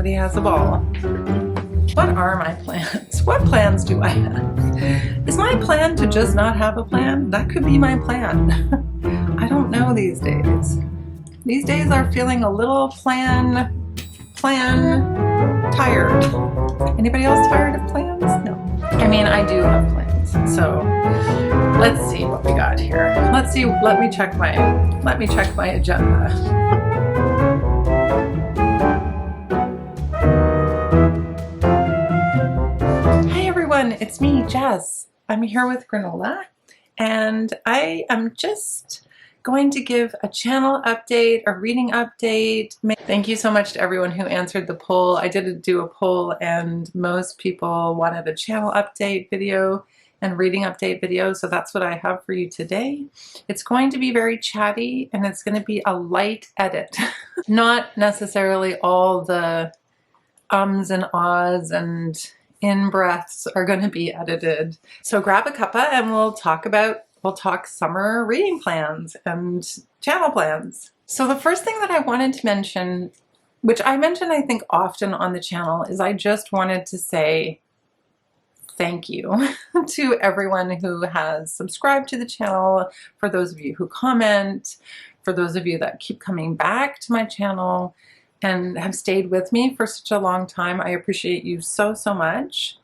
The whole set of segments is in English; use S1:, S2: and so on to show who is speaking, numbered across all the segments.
S1: somebody has a ball. What are my plans? What plans do I have? Is my plan to just not have a plan? That could be my plan. I don't know these days. These days are feeling a little plan tired. Anybody else tired of plans? No. I mean, I do have plans. So let's see what we got here. Let's see, let me check my agenda. It's me, Jess. I'm here with Granola, and I am just going to give a channel update, a reading update. Thank you so much to everyone who answered the poll. I did do a poll, and most people wanted a channel update video and reading update video, so that's what I have for you today. It's going to be very chatty, and it's going to be a light edit. Not necessarily all the ums and ahs and in-breaths are going to be edited. So grab a cuppa and we'll talk summer reading plans and channel plans. So the first thing that I wanted to mention, which I mention I think often on the channel, is I just wanted to say thank you to everyone who has subscribed to the channel, for those of you who comment, for those of you that keep coming back to my channel and have stayed with me for such a long time. I appreciate you so, so much.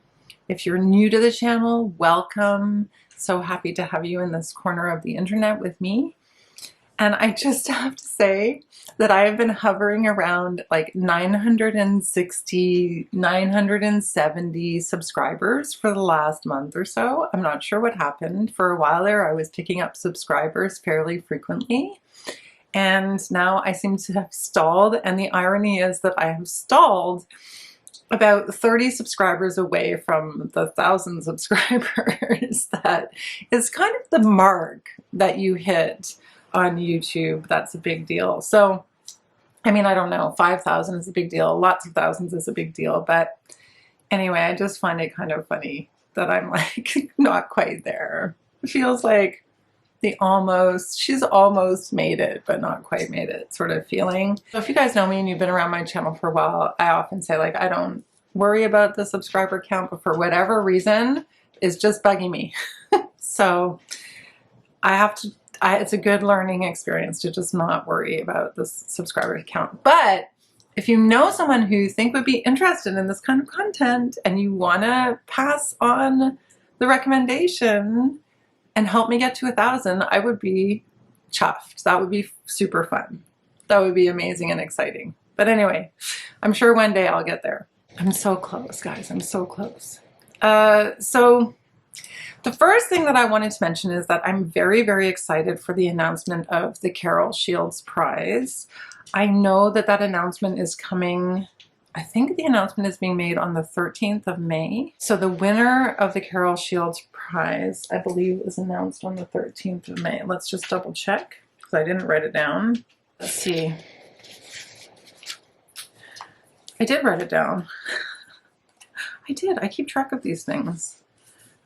S1: If you're new to the channel, welcome. So happy to have you in this corner of the internet with me. And I just have to say that I have been hovering around like 960, 970 subscribers for the last month or so. I'm not sure what happened. For a while there, I was picking up subscribers fairly frequently. And now I seem to have stalled, and the irony is that I have stalled about 30 subscribers away from the 1,000 subscribers. That is kind of the mark that you hit on YouTube. That's a big deal. So, I mean, I don't know, 5,000 is a big deal, lots of thousands is a big deal, but anyway, I just find it kind of funny that I'm like not quite there. It feels like she's almost made it, but not quite made it sort of feeling. So if you guys know me and you've been around my channel for a while, I often say like, I don't worry about the subscriber count, but for whatever reason, it's just bugging me. So it's a good learning experience to just not worry about the subscriber count. But if you know someone who you think would be interested in this kind of content and you want to pass on the recommendation and help me get to 1,000, I would be chuffed. That would be super fun. That would be amazing and exciting. But anyway, I'm sure one day I'll get there. I'm so close, guys. I'm so close. So the first thing that I wanted to mention is that I'm very, very excited for the announcement of the Carol Shields Prize. I know that that announcement is coming. I think the announcement is being made on the 13th of May. So the winner of the Carol Shields Prize, I believe, is announced on the 13th of May. Let's just double check because I didn't write it down. Let's see. I did write it down. I did. I keep track of these things.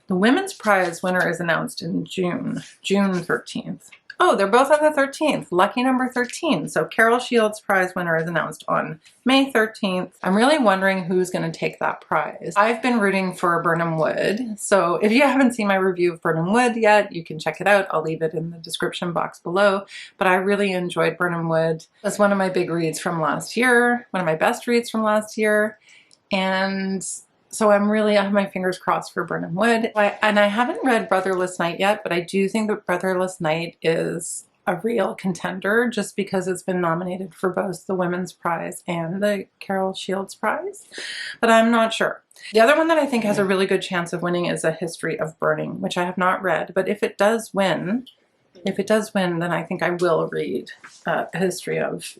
S1: The Women's Prize winner is announced in June 13th. Oh, they're both on the 13th. Lucky number 13. So Carol Shields Prize winner is announced on May 13th. I'm really wondering who's going to take that prize. I've been rooting for Birnam Wood. So if you haven't seen my review of Birnam Wood yet, you can check it out. I'll leave it in the description box below. But I really enjoyed Birnam Wood. That's one of my big reads from last year, one of my best reads from last year. And so I have my fingers crossed for Birnam Wood. And I haven't read Brotherless Night yet, but I do think that Brotherless Night is a real contender just because it's been nominated for both the Women's Prize and the Carol Shields Prize, but I'm not sure. The other one that I think has a really good chance of winning is A History of Burning, which I have not read, but if it does win, then I think I will read A History of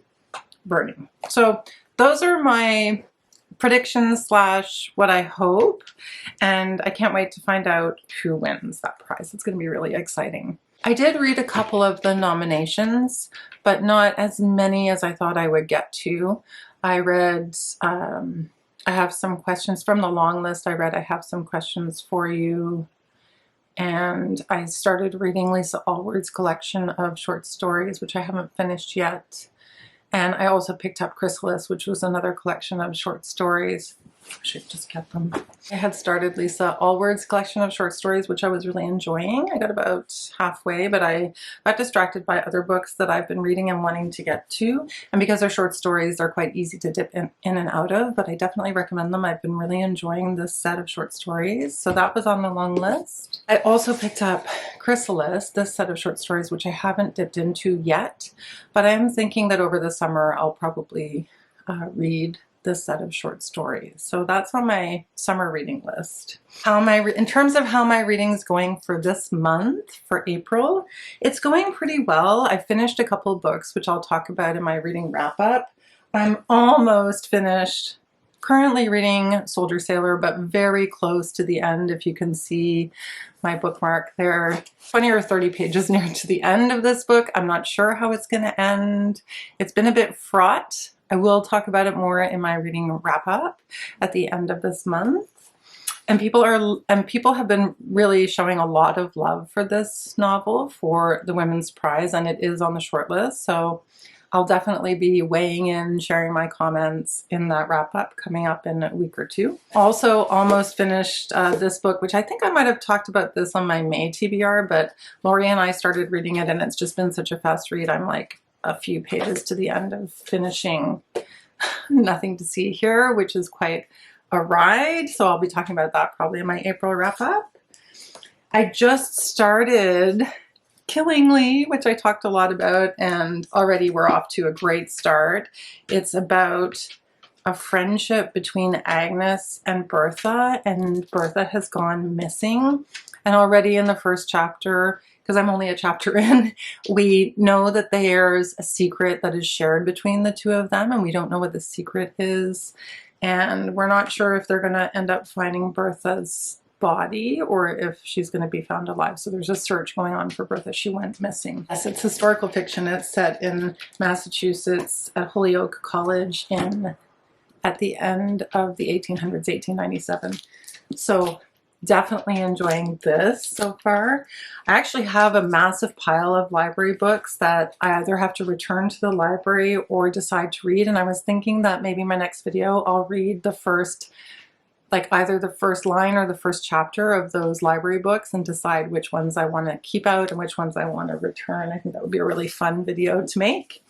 S1: Burning. So those are my predictions / what I hope, and I can't wait to find out who wins that prize. It's going to be really exciting. I did read a couple of the nominations, but not as many as I thought I would get to. I read, I have some questions from the long list. I have some questions for you, and I started reading Lisa Alward's collection of short stories, which I haven't finished yet. And I also picked up Chrysalis, which was another collection of short stories. I should have just kept them. I had started Lisa Alward's collection of short stories, which I was really enjoying. I got about halfway, but I got distracted by other books that I've been reading and wanting to get to. And because they're short stories, they're quite easy to dip in and out of, but I definitely recommend them. I've been really enjoying this set of short stories. So that was on the long list. I also picked up Chrysalis, this set of short stories, which I haven't dipped into yet, but I am thinking that over the summer, I'll probably read this set of short stories. So that's on my summer reading list. In terms of how my reading's going for this month, for April, it's going pretty well. I finished a couple books, which I'll talk about in my reading wrap up. I'm almost finished currently reading Soldier Sailor, but very close to the end. If you can see my bookmark there, 20 or 30 pages near to the end of this book. I'm not sure how it's going to end. It's been a bit fraught. I will talk about it more in my reading wrap up at the end of this month. And people have been really showing a lot of love for this novel for the Women's Prize, and it is on the short list. So I'll definitely be weighing in, sharing my comments in that wrap up coming up in a week or two. Also almost finished this book, which I think I might have talked about this on my May TBR, but Lori and I started reading it and it's just been such a fast read. I'm like a few pages to the end of finishing Nothing to See Here, which is quite a ride. So I'll be talking about that probably in my April wrap up. I just started Killingly, which I talked a lot about, and already we're off to a great start. It's about a friendship between Agnes and Bertha, and Bertha has gone missing. And already in the first chapter, because I'm only a chapter in, we know that there's a secret that is shared between the two of them, and we don't know what the secret is. And we're not sure if they're going to end up finding Bertha's body or if she's going to be found alive. So there's a search going on for Bertha. She went missing. Yes, it's historical fiction. It's set in Massachusetts at Holyoke College at the end of the 1800s, 1897. So definitely enjoying this so far. I actually have a massive pile of library books that I either have to return to the library or decide to read. And I was thinking that maybe my next video, I'll read the first, like either the first line or the first chapter of those library books and decide which ones I want to keep out and which ones I want to return. I think that would be a really fun video to make.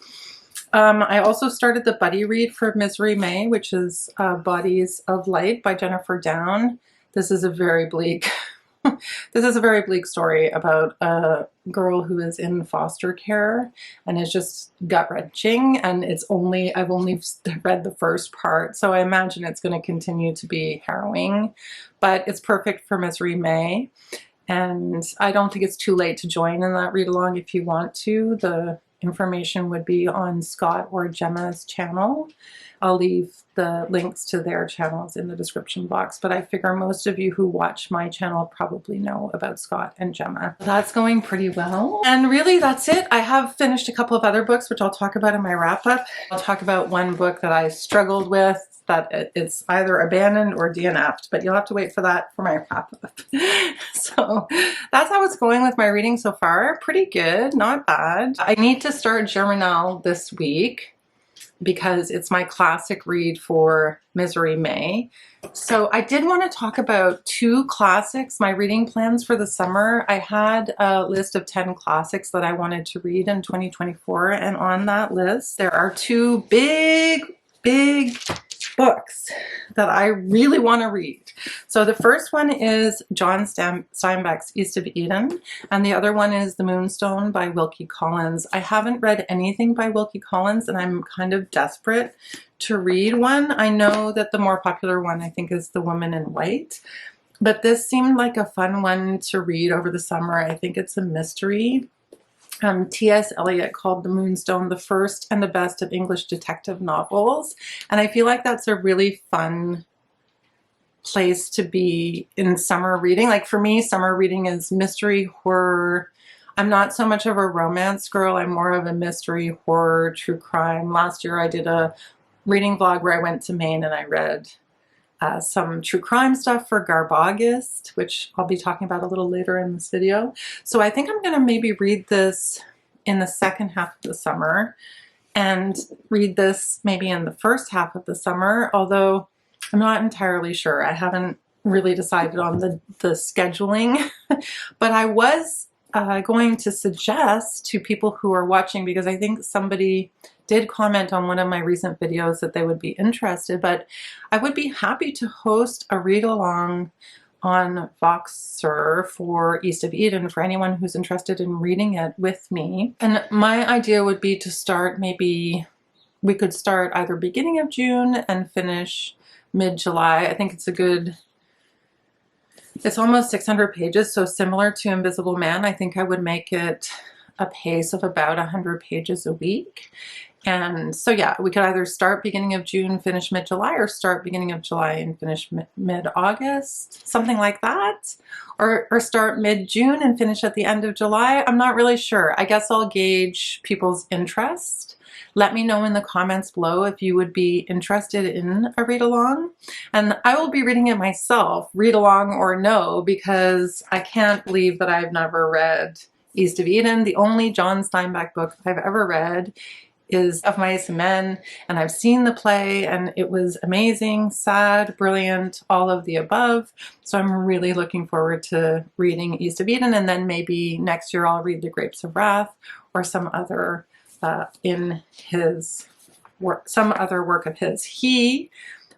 S1: I also started the buddy read for Misery May, which is Bodies of Light by Jennifer Down. This is a very bleak, this is a very bleak story about a girl who is in foster care, and it's just gut-wrenching, and I've only read the first part, so I imagine it's going to continue to be harrowing, but it's perfect for Misery May, and I don't think it's too late to join in that read-along if you want to. The information would be on Scott or Gemma's channel. I'll leave the links to their channels in the description box, but I figure most of you who watch my channel probably know about Scott and Gemma. That's going pretty well. And really that's it. I have finished a couple of other books, which I'll talk about in my wrap up. I'll talk about one book that I struggled with, that it's either abandoned or DNF'd, but you'll have to wait for that for my wrap up. So that's how it's going with my reading so far. Pretty good, not bad. I need to start Germinal this week because it's my classic read for Misery May. So I did want to talk about two classics, my reading plans for the summer. I had a list of 10 classics that I wanted to read in 2024, and on that list there are two big books that I really want to read. So the first one is John Steinbeck's East of Eden, and the other one is The Moonstone by Wilkie Collins. I haven't read anything by Wilkie Collins, and I'm kind of desperate to read one. I know that the more popular one, I think, is The Woman in White, but this seemed like a fun one to read over the summer. I think it's a mystery. T.S. Eliot called The Moonstone the first and the best of English detective novels, and I feel like that's a really fun place to be in summer reading. Like for me, summer reading is mystery, horror. I'm not so much of a romance girl. I'm more of a mystery, horror, true crime. Last year I did a reading vlog where I went to Maine and I read some true crime stuff for Varghese, which I'll be talking about a little later in this video. So I think I'm going to maybe read this in the second half of the summer. and read this maybe in the first half of the summer, although I'm not entirely sure. I haven't really decided on the scheduling, but I was going to suggest to people who are watching, because I think somebody did comment on one of my recent videos that they would be interested, but I would be happy to host a read-along on Voxer for East of Eden for anyone who's interested in reading it with me. And my idea would be to start, maybe we could start either beginning of June and finish mid-July. I think it's a good, it's almost 600 pages, so similar to Invisible Man. I think I would make it a pace of about 100 pages a week. And so yeah, we could either start beginning of June, finish mid-July, or start beginning of July and finish mid-August, something like that. Or start mid-June and finish at the end of July. I'm not really sure. I guess I'll gauge people's interest. Let me know in the comments below if you would be interested in a read-along. And I will be reading it myself, read-along or no, because I can't believe that I've never read East of Eden. The only John Steinbeck book I've ever read is Of Mice and Men, and I've seen the play and it was amazing, sad, brilliant, all of the above. So I'm really looking forward to reading East of Eden, and then maybe next year I'll read The Grapes of Wrath or some other in his work, some other work of his. He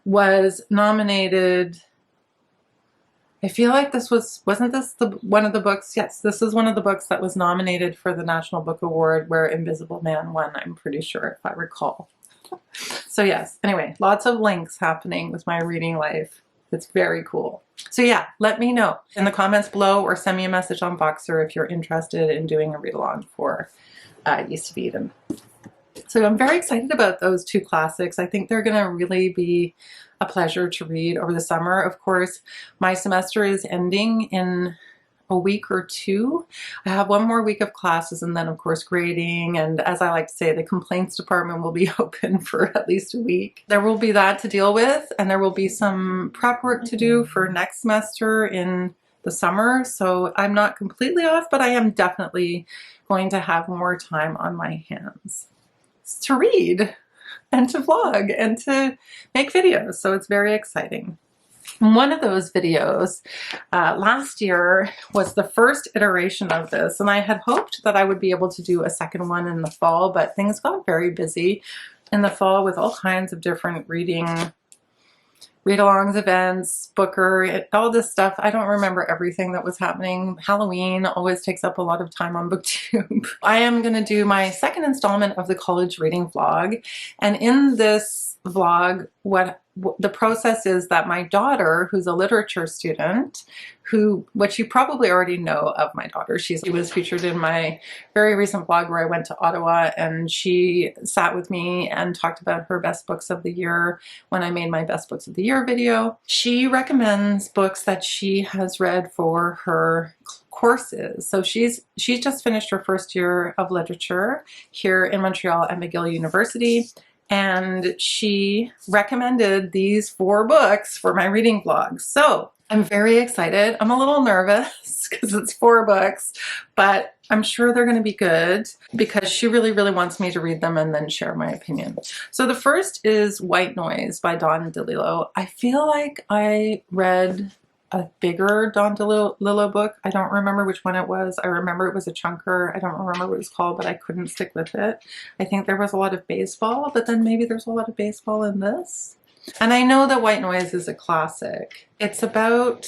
S1: was nominated, I feel like this wasn't this one of the books? Yes, this is one of the books that was nominated for the National Book Award where Invisible Man won, I'm pretty sure, if I recall. So yes, anyway, lots of links happening with my reading life. It's very cool. So yeah, let me know in the comments below or send me a message on Voxer if you're interested in doing a read-along for East of Eden. So I'm very excited about those two classics. I think they're going to really be a pleasure to read over the summer. Of course, my semester is ending in a week or two. I have one more week of classes and then of course grading, and as I like to say, the complaints department will be open for at least a week. There will be that to deal with, and there will be some prep work to do for next semester in the summer. So I'm not completely off, but I am definitely going to have more time on my hands to read and to vlog and to make videos. So it's very exciting. One of those videos last year was the first iteration of this, and I had hoped that I would be able to do a second one in the fall, but things got very busy in the fall with all kinds of different read-alongs, events, Booker, all this stuff. I don't remember everything that was happening. Halloween always takes up a lot of time on BookTube. I am going to do my second installment of the college reading vlog, and in this vlog, what the process is that my daughter, who's a literature student, what you probably already know of my daughter, she was featured in my very recent vlog where I went to Ottawa, and she sat with me and talked about her best books of the year when I made my best books of the year video. She recommends books that she has read for her courses. So she's just finished her first year of literature here in Montreal at McGill University, and she recommended these 4 books for my reading vlog. So I'm very excited. I'm a little nervous because it's 4 books, but I'm sure they're going to be good because she really, really wants me to read them and then share my opinion. So the first is White Noise by Don DeLlilo. I feel like I read a bigger Don DeLlilo book. I don't remember which one it was. I remember it was a chunker. I don't remember what it was called, but I couldn't stick with it. I think there was a lot of baseball, but then maybe there's a lot of baseball in this. And I know that White Noise is a classic. It's about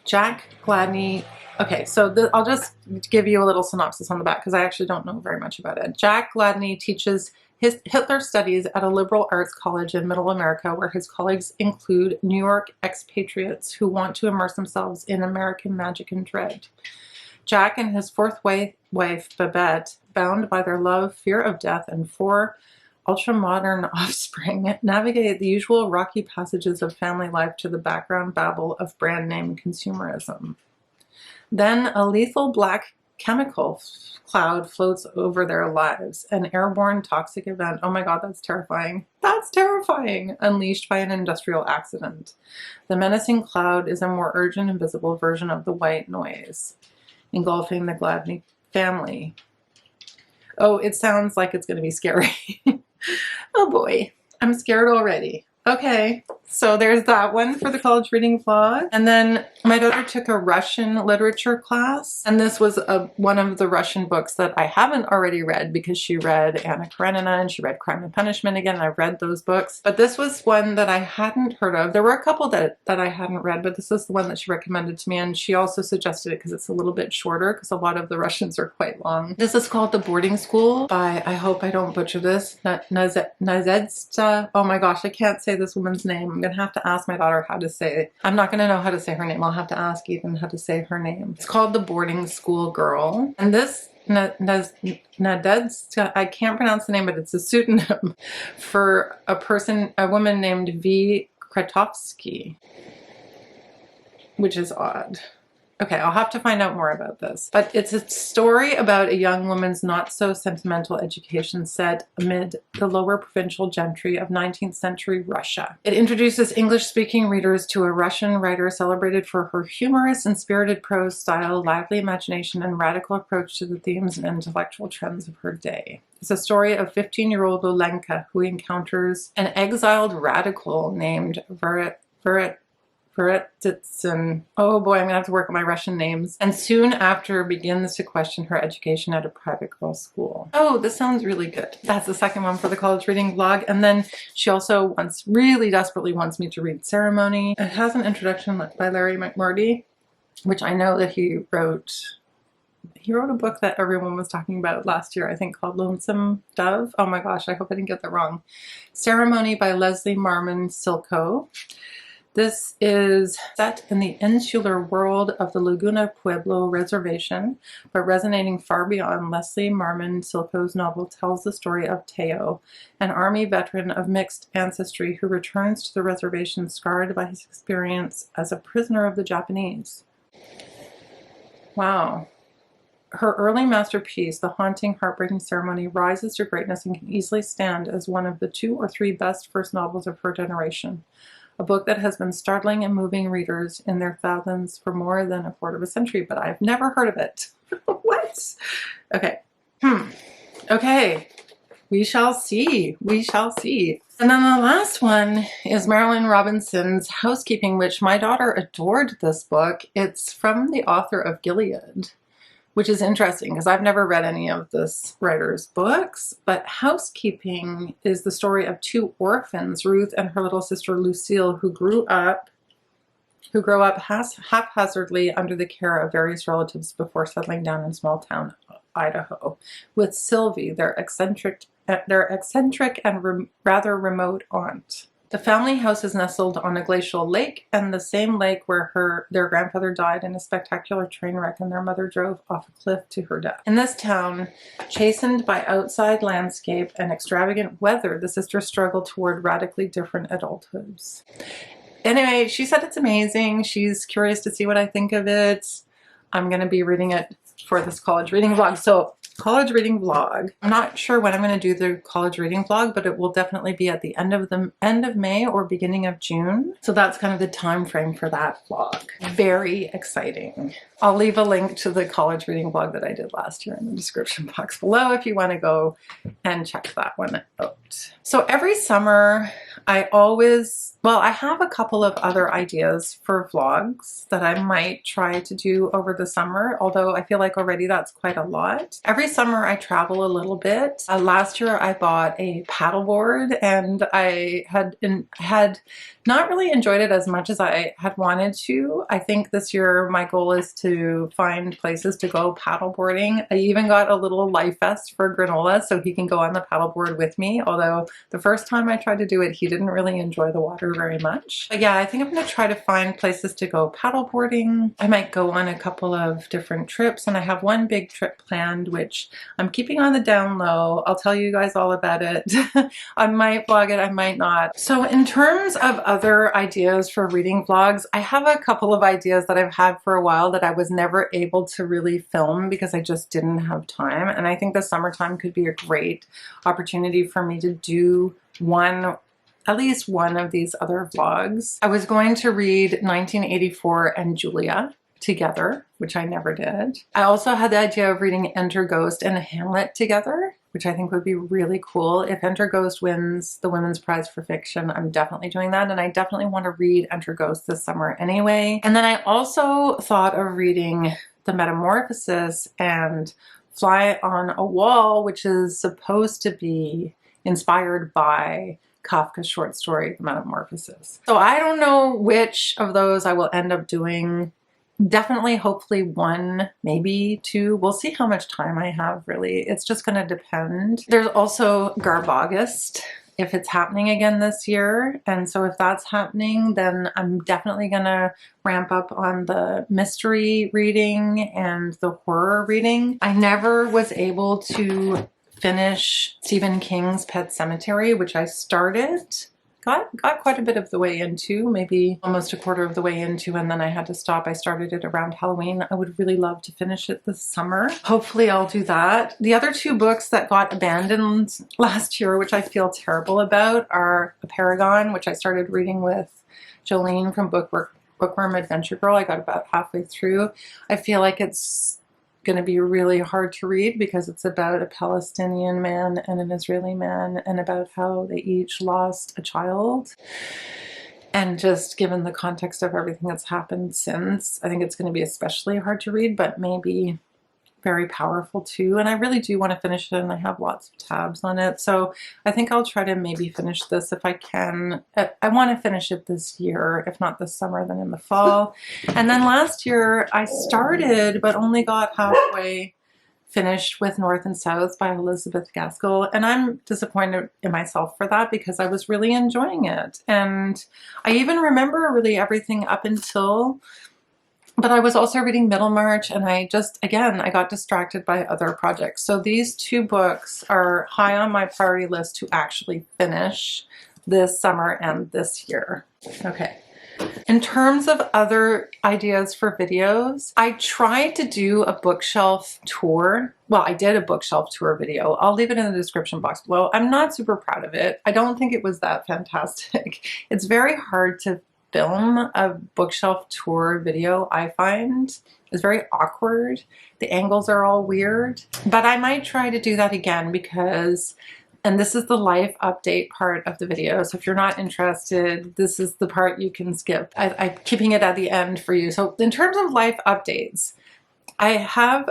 S1: Jack Gladney. Okay, so I'll just give you a little synopsis on the back because I actually don't know very much about it. Jack Gladney teaches Hitler studies at a liberal arts college in Middle America, where his colleagues include New York expatriates who want to immerse themselves in American magic and dread. Jack and his 4th wife, Babette, bound by their love, fear of death, and 4 ultra-modern offspring, navigate the usual rocky passages of family life to the background babble of brand name consumerism. Then a lethal black chemical cloud floats over their lives, an airborne toxic event. Oh my god, that's terrifying. That's terrifying! Unleashed by an industrial accident. The menacing cloud is a more urgent and visible version of the white noise, engulfing the Gladney family. Oh, it sounds like it's going to be scary. Oh boy, I'm scared already. Okay, so there's that one for the college reading vlog. And then my daughter took a Russian literature class, and this was one of the Russian books that I haven't already read because she read Anna Karenina and she read Crime and Punishment again, and I've read those books. But this was one that I hadn't heard of. There were a couple that I hadn't read, but this is the one that she recommended to me, and she also suggested it because it's a little bit shorter because a lot of the Russians are quite long. This is called The Boarding School by, I hope I don't butcher this, Nadezhda. Oh my gosh, I can't say this woman's name. I'm gonna have to ask my daughter how to say it. I'm not gonna know how to say her name. I'll have to ask Ethan how to say her name. It's called The Boarding School Girl. And this Nadezhda, I can't pronounce the name, but it's a pseudonym for a woman named V. Kretovsky, which is odd. Okay, I'll have to find out more about this. But it's a story about a young woman's not-so-sentimental education set amid the lower provincial gentry of 19th century Russia. It introduces English-speaking readers to a Russian writer celebrated for her humorous and spirited prose style, lively imagination, and radical approach to the themes and intellectual trends of her day. It's a story of 15-year-old Olenka who encounters an exiled radical named Varghese. Oh boy, I'm gonna have to work on my Russian names. And soon after begins to question her education at a private girls' school. Oh, this sounds really good. That's the second one for the college reading vlog. And then she also really desperately wants me to read Ceremony. It has an introduction by Larry McMurdy, which I know that he wrote. He wrote a book that everyone was talking about last year, I think, called Lonesome Dove. Oh my gosh, I hope I didn't get that wrong. Ceremony by Leslie Marmon Silko. This is set in the insular world of the Laguna Pueblo Reservation, but resonating far beyond. Leslie Marmon Silko's novel tells the story of Teo, an Army veteran of mixed ancestry who returns to the reservation scarred by his experience as a prisoner of the Japanese. Wow. Her early masterpiece, The Haunting, Heartbreaking Ceremony, rises to greatness and can easily stand as one of the 2 or 3 best first novels of her generation. A book that has been startling and moving readers in their thousands for more than a quarter of a century, but I've never heard of it. What? Okay. Okay. We shall see. We shall see. And then the last one is Marilynne Robinson's Housekeeping, which my daughter adored this book. It's from the author of Gilead, which is interesting because I've never read any of this writer's books, but Housekeeping is the story of 2 orphans, Ruth and her little sister Lucille, who grow up haphazardly under the care of various relatives before settling down in small town Idaho with Sylvie, their eccentric and rather remote aunt. The family house is nestled on a glacial lake, and the same lake where their grandfather died in a spectacular train wreck and their mother drove off a cliff to her death. In this town, chastened by outside landscape and extravagant weather, the sisters struggle toward radically different adulthoods. Anyway, she said it's amazing. She's curious to see what I think of it. I'm going to be reading it for this college reading vlog. So college reading vlog. I'm not sure when I'm going to do the college reading vlog, but it will definitely be at the end of May or beginning of June. So that's kind of the time frame for that vlog. Very exciting. I'll leave a link to the college reading vlog that I did last year in the description box below if you want to go and check that one out. So every summer I have a couple of other ideas for vlogs that I might try to do over the summer, although I feel like already that's quite a lot. Every summer I travel a little bit. Last year I bought a paddleboard and I had not really enjoyed it as much as I had wanted to. I think this year my goal is to find places to go paddleboarding. I even got a little life vest for Granola so he can go on the paddleboard with me, although the first time I tried to do it, he didn't really enjoy the water very much. But yeah, I think I'm going to try to find places to go paddleboarding. I might go on a couple of different trips, and I have one big trip planned, which I'm keeping on the down low. I'll tell you guys all about it. I might vlog it, I might not. So in terms of other ideas for reading vlogs, I have a couple of ideas that I've had for a while that I was never able to really film because I just didn't have time. And I think the summertime could be a great opportunity for me to do at least one of these other vlogs. I was going to read 1984 and Julia. together, which I never did. I also had the idea of reading Enter Ghost and Hamlet together, which I think would be really cool. If Enter Ghost wins the Women's Prize for Fiction, I'm definitely doing that. And I definitely want to read Enter Ghost this summer anyway. And then I also thought of reading The Metamorphosis and Fly on a Wall, which is supposed to be inspired by Kafka's short story, The Metamorphosis. So I don't know which of those I will end up doing. Definitely, hopefully one, maybe two. We'll see how much time I have, really. It's just going to depend. There's also Garbagest, if it's happening again this year. And so if that's happening, then I'm definitely going to ramp up on the mystery reading and the horror reading. I never was able to finish Stephen King's Pet Sematary, which I started. Got quite a bit of the way into, maybe almost a quarter of the way into, and then I had to stop. I started it around Halloween. I would really love to finish it this summer. Hopefully I'll do that. The other two books that got abandoned last year, which I feel terrible about, are A Paragon, which I started reading with Jolene from Bookworm Adventure Girl. I got about halfway through. I feel like it's going to be really hard to read because it's about a Palestinian man and an Israeli man and about how they each lost a child. And just given the context of everything that's happened since, I think it's going to be especially hard to read, but maybe very powerful too. And I really do want to finish it, and I have lots of tabs on it. So I think I'll try to maybe finish this if I can. I want to finish it this year, if not this summer, then in the fall. And then last year I started, but only got halfway finished with North and South by Elizabeth Gaskell. And I'm disappointed in myself for that because I was really enjoying it. And I even remember really everything up until, but I was also reading Middlemarch, and I got distracted by other projects. So these two books are high on my priority list to actually finish this summer and this year. Okay. In terms of other ideas for videos, I tried to do a bookshelf tour. Well, I did a bookshelf tour video. I'll leave it in the description box below. I'm not super proud of it. I don't think it was that fantastic. It's very hard to film a bookshelf tour video, I find. It's very awkward. The angles are all weird. But I might try to do that again because, and this is the life update part of the video. So if you're not interested, this is the part you can skip. I'm keeping it at the end for you. So in terms of life updates, I have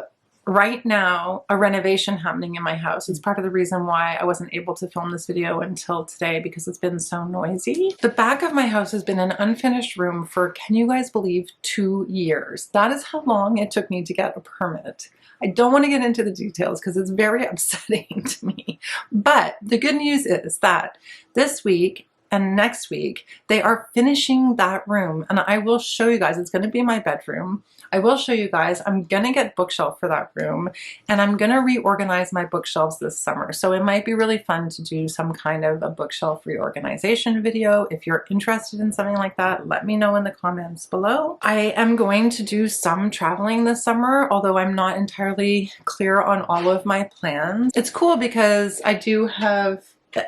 S1: right now a renovation happening in my house. It's part of the reason why I wasn't able to film this video until today because it's been so noisy. The back of my house has been an unfinished room for, can you guys believe, 2 years. That is how long it took me to get a permit. I don't want to get into the details because it's very upsetting to me. But the good news is that this week and next week, they are finishing that room. And I will show you guys, it's going to be my bedroom. I will show you guys, I'm going to get bookshelf for that room, and I'm going to reorganize my bookshelves this summer. So it might be really fun to do some kind of a bookshelf reorganization video. If you're interested in something like that, let me know in the comments below. I am going to do some traveling this summer, although I'm not entirely clear on all of my plans. It's cool because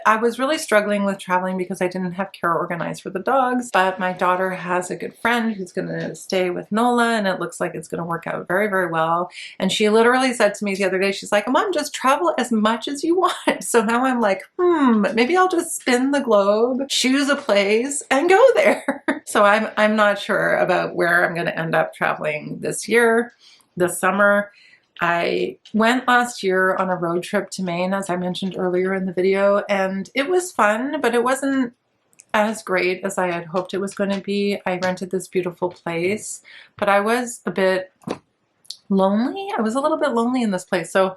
S1: I was really struggling with traveling because I didn't have care organized for the dogs, but my daughter has a good friend who's going to stay with Nola, and it looks like it's going to work out very, very well. And she literally said to me the other day, she's like, Mom, just travel as much as you want. So now I'm like, maybe I'll just spin the globe, choose a place, and go there. So I'm not sure about where I'm going to end up traveling this year, this summer. I went last year on a road trip to Maine, as I mentioned earlier in the video, and it was fun, but it wasn't as great as I had hoped it was going to be. I rented this beautiful place, but I was a bit lonely. I was a little bit lonely in this place. So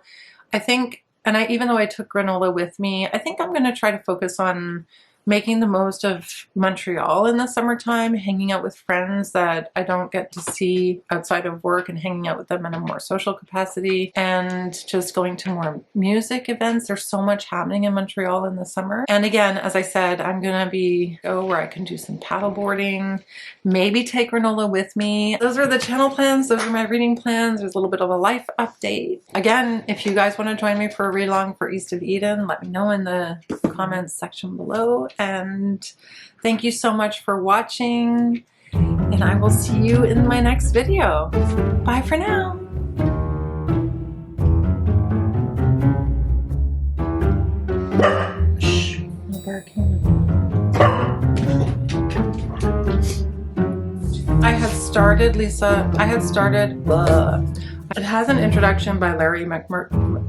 S1: I think, even though I took granola with me, I think I'm going to try to focus on making the most of Montreal in the summertime, hanging out with friends that I don't get to see outside of work and hanging out with them in a more social capacity, and just going to more music events. There's so much happening in Montreal in the summer. And again, as I said, I'm gonna go where I can do some paddleboarding, maybe take granola with me. Those are the channel plans. Those are my reading plans. There's a little bit of a life update. Again, if you guys want to join me for a read along for East of Eden, let me know in the comments section below. And thank you so much for watching. and I will see you in my next video. Bye for now. Shh, no barking. I had started, Lisa, it has an introduction by Larry McMurtry.